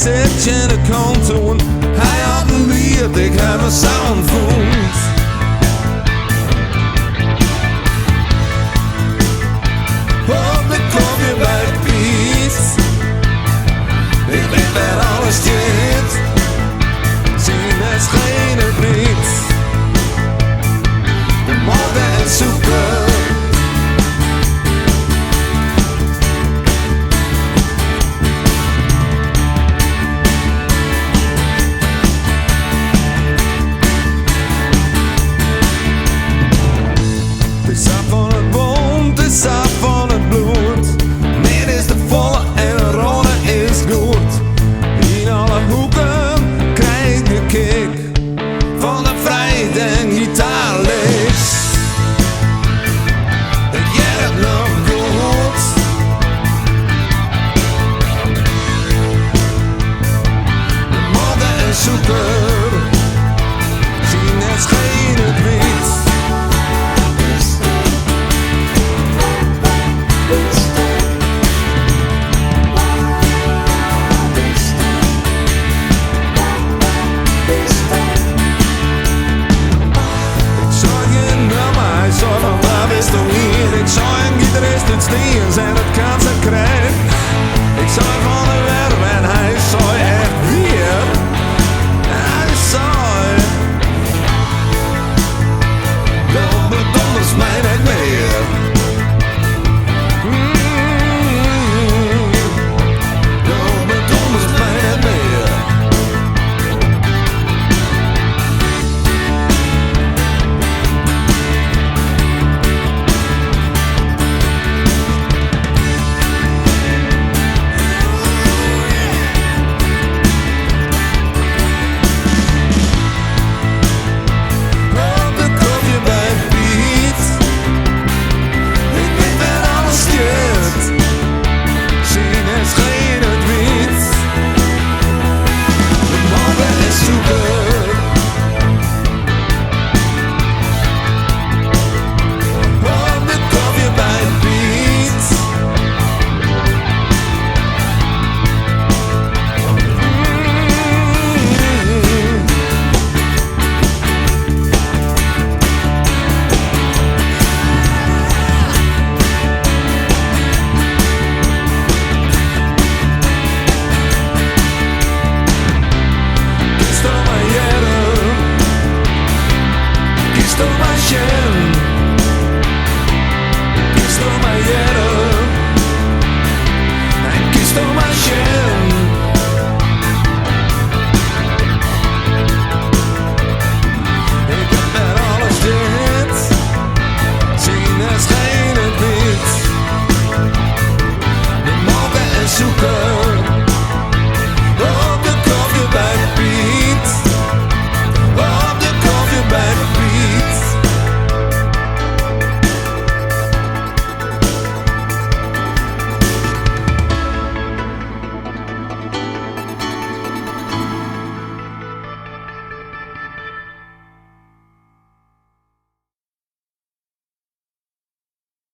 zet je in de kantoor. Hij had een lied, ik heb een sound voelt. Op de kopje bij Piet. Ik weet waar alles zit. Zien het scheen het niet. De morgen is zoeken. Het is af van het bond, het is af van het bloed. Meer is de volle en rollen is goed. In alle hoeken krijg ik de kick van de vrijheid en gitaarlicht. En jij het nog goed. De morgen en zoeken.